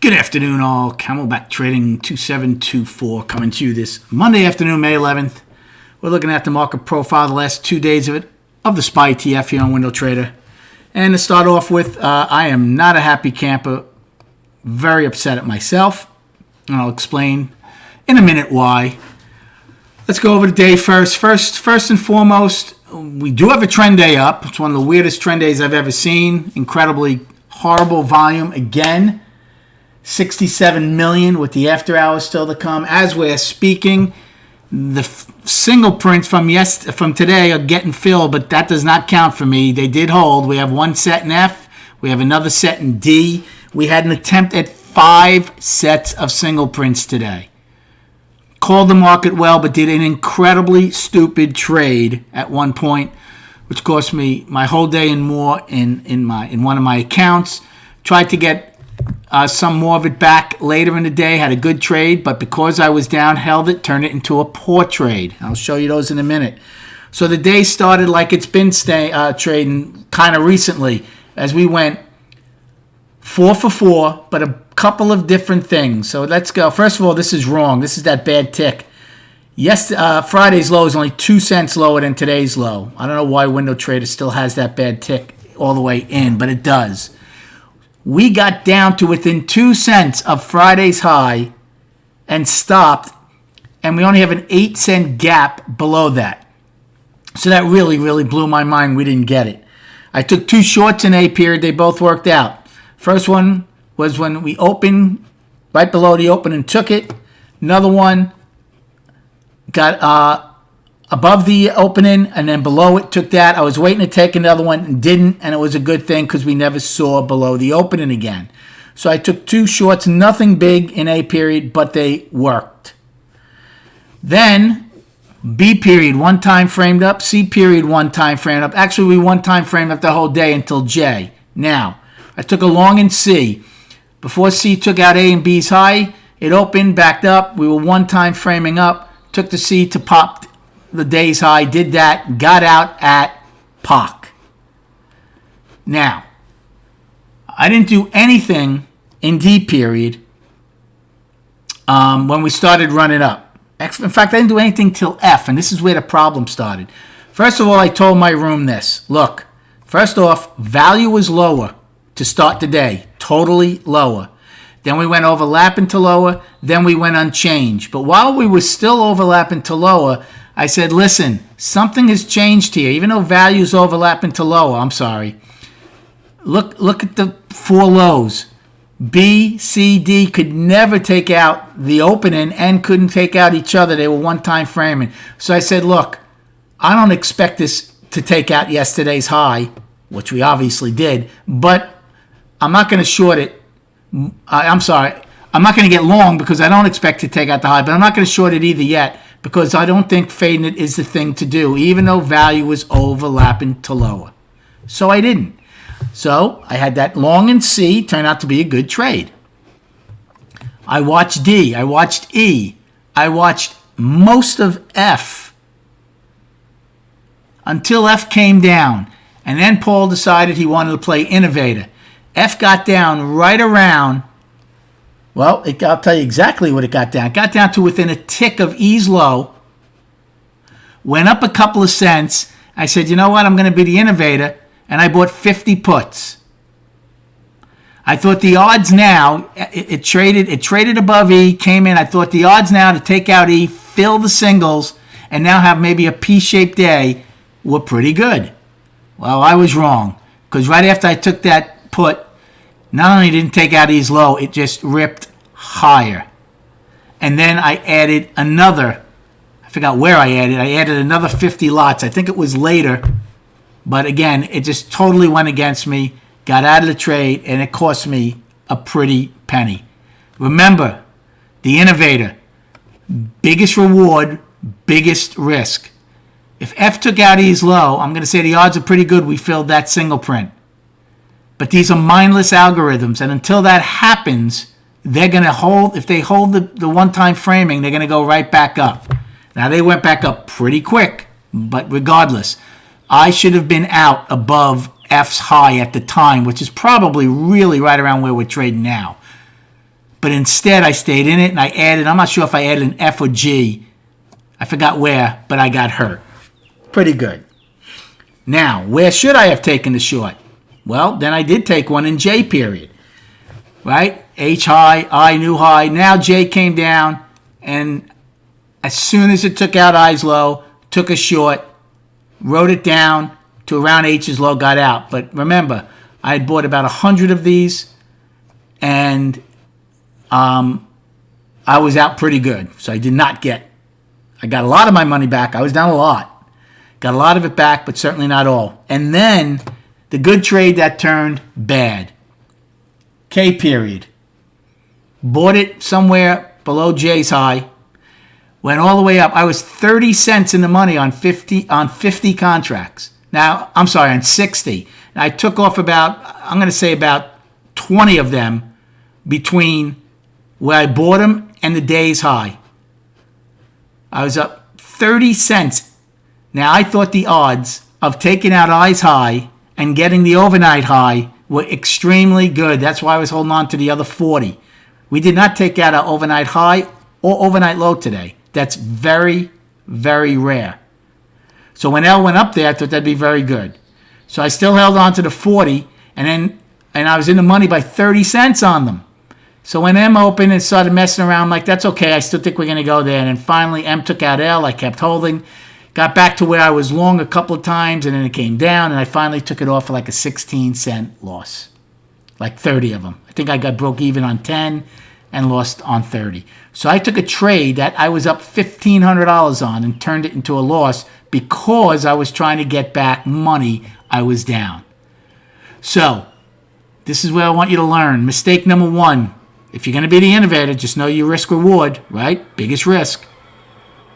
Good afternoon, all. Camelback Trading 2724 coming to you this Monday afternoon, May 11th. We're looking at the market profile, the last 2 days of the SPY ETF here on Window Trader. And to start off with, I am not a happy camper. Very upset at myself. And I'll explain in a minute why. Let's go over the day first. First and foremost, we do have a trend day up. It's one of the weirdest trend days I've ever seen. Incredibly horrible volume again. 67 million with the after hours still to come. As we're speaking, the single prints from today are getting filled, but that does not count for me. They did hold. We have one set in F. We have another set in D. We had an attempt at 5 sets of single prints today. Called the market well, but did an incredibly stupid trade at one point, which cost me my whole day and more in one of my accounts. Tried to get some more of it back later in the day. Had a good trade, but because I was down, held it, turned it into a poor trade. I'll show you those in a minute. So the day started like it's been trading kind of recently, as we went 4 for 4, but a couple of different things. So let's go. First of all, this is wrong. This is that bad tick. Friday's low is only 2 cents lower than today's low. I don't know why Window Trader still has that bad tick all the way in, but it does. We got down to within 2 cents of Friday's high and stopped, and we only have an 8-cent gap below that. So that really, really blew my mind. We didn't get it. I took 2 shorts in A period. They both worked out. First one was when we opened right below the open and took it. Another one got above the opening, and then below it took that. I was waiting to take another one and didn't, and it was a good thing because we never saw below the opening again. So I took 2 shorts, nothing big in A period, but they worked. Then B period, 1 time framed up. C period, 1 time framed up. Actually, we 1 time framed up the whole day until J. Now, I took a long in C. Before C took out A and B's high, it opened, backed up. We were 1 time framing up. Took the C to pop the day's high, did that, got out at POC. Now, I didn't do anything in D period when we started running up. In fact, I didn't do anything till F, and this is where the problem started. First of all, I told my room this. Look, first off, value was lower to start the day, totally lower. Then we went overlapping to lower, then we went unchanged. But while we were still overlapping to lower, I said, listen, something has changed here. Even though value's overlapping to lower, I'm sorry. Look at the 4 lows. B, C, D could never take out the opening and couldn't take out each other. They were 1 time framing. So I said, look, I don't expect this to take out yesterday's high, which we obviously did, but I'm not going to short it. I'm sorry. I'm not going to get long because I don't expect to take out the high, but I'm not going to short it either yet because I don't think fading it is the thing to do, even though value was overlapping to lower. So I didn't. So I had that long in C, turned out to be a good trade. I watched D. I watched E. I watched most of F until F came down. And then Paul decided he wanted to play innovator. F got down right around, well, I'll tell you exactly what it got down. It got down to within a tick of E's low, went up a couple of cents. I said, you know what, I'm going to be the innovator, and I bought 50 puts. I thought the odds now, it traded above E, came in. I thought the odds now to take out E, fill the singles, and now have maybe a P-shaped day were pretty good. Well, I was wrong, because right after I took that put, not only didn't take out E's low, it just ripped higher. And then I added another, I forgot where I added another 50 lots. I think it was later, but again, it just totally went against me, got out of the trade, and it cost me a pretty penny. Remember, the innovator, biggest reward, biggest risk. If F took out E's low, I'm going to say the odds are pretty good we filled that single print. But these are mindless algorithms, and until that happens, they're going to hold, if they hold the 1 time framing, they're going to go right back up. Now, they went back up pretty quick, but regardless, I should have been out above F's high at the time, which is probably really right around where we're trading now. But instead, I stayed in it and I added, I'm not sure if I added an F or G. I forgot where, but I got hurt. Pretty good. Now, where should I have taken the short? Well, then I did take one in J period. Right? H high, I new high. Now J came down, and as soon as it took out I's low, took a short, wrote it down to around H's low, got out. But remember, I had bought about 100 of these, and I was out pretty good. So I got a lot of my money back. I was down a lot. Got a lot of it back, but certainly not all. And then the good trade that turned bad. K period. Bought it somewhere below J's high. Went all the way up. I was 30 cents in the money on 50 contracts. Now, I'm sorry, on 60. And I took off I'm going to say about 20 of them between where I bought them and the day's high. I was up 30 cents. Now, I thought the odds of taking out I's high and getting the overnight high were extremely good. That's why I was holding on to the other 40. We did not take out our overnight high or overnight low today. That's very, very rare. So when L went up there, I thought that'd be very good. So I still held on to the 40, and I was in the money by 30 cents on them. So when M opened and started messing around, I'm like, that's okay. I still think we're going to go there. And then finally, M took out L. I kept holding. Got back to where I was long a couple of times, and then it came down, and I finally took it off for like a 16-cent loss. Like 30 of them. I think I got broke even on 10 and lost on 30. So I took a trade that I was up $1,500 on and turned it into a loss because I was trying to get back money I was down. So this is where I want you to learn. Mistake number one. If you're going to be the innovator, just know your risk reward, right? Biggest risk.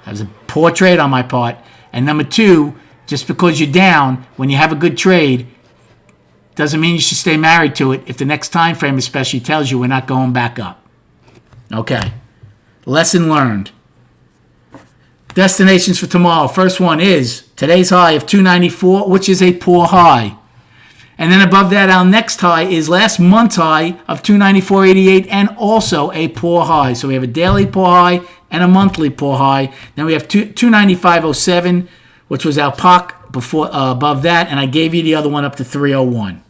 That was a poor trade on my part. And number two, just because you're down, when you have a good trade, doesn't mean you should stay married to it if the next time frame especially tells you we're not going back up. Okay. Lesson learned. Destinations for tomorrow. First one is today's high of 294, which is a poor high. And then above that, our next high is last month's high of 294.88 and also a poor high. So we have a daily poor high and a monthly poor high. Then we have 295.07, which was our POC before, above that, and I gave you the other one up to 301.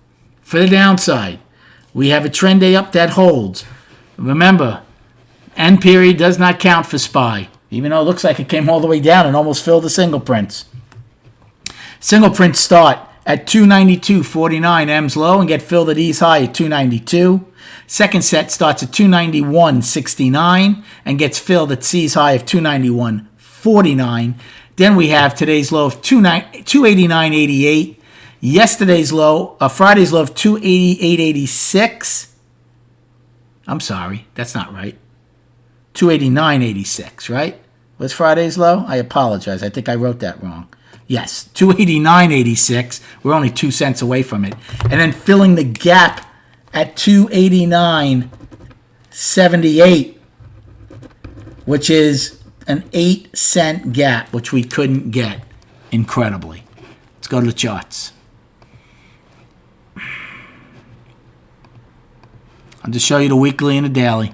For the downside, we have a trend day up that holds. Remember, end period does not count for SPY, even though it looks like it came all the way down and almost filled the single prints. Single prints start at 292.49 M's low and get filled at E's high at 292. Second set starts at 291.69 and gets filled at C's high of 291.49. Then we have today's low of 289.88. Yesterday's low, Friday's low of 288.86. I'm sorry, that's not right. 289.86, right? Was Friday's low? I apologize. I think I wrote that wrong. Yes, 289.86. We're only 2 cents away from it. And then filling the gap at 289.78, which is an 8-cent gap, which we couldn't get incredibly. Let's go to the charts. I'll just show you the weekly and the daily.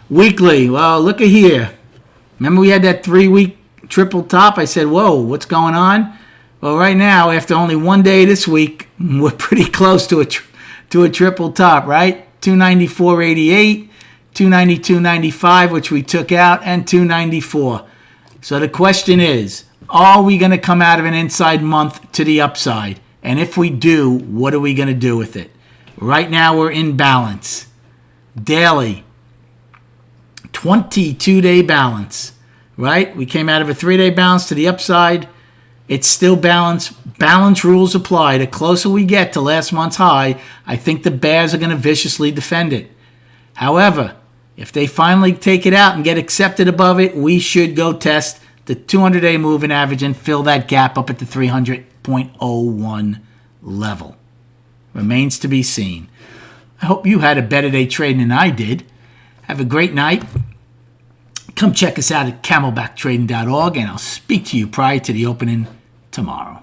Weekly, well, look at here. Remember we had that 3-week triple top? I said, whoa, what's going on? Well, right now, after only one day this week, we're pretty close to a triple top, right? 294.88, 292.95, which we took out, and 294. So the question is, are we going to come out of an inside month to the upside? And if we do, what are we going to do with it? Right now, we're in balance. Daily, 22-day balance, right? We came out of a 3-day balance to the upside. It's still balanced. Balance rules apply. The closer we get to last month's high, I think the bears are going to viciously defend it. However, if they finally take it out and get accepted above it, we should go test the 200-day moving average and fill that gap up at the 300.01 level. Remains to be seen. I hope you had a better day trading than I did. Have a great night. Come check us out at camelbacktrading.org, and I'll speak to you prior to the opening tomorrow.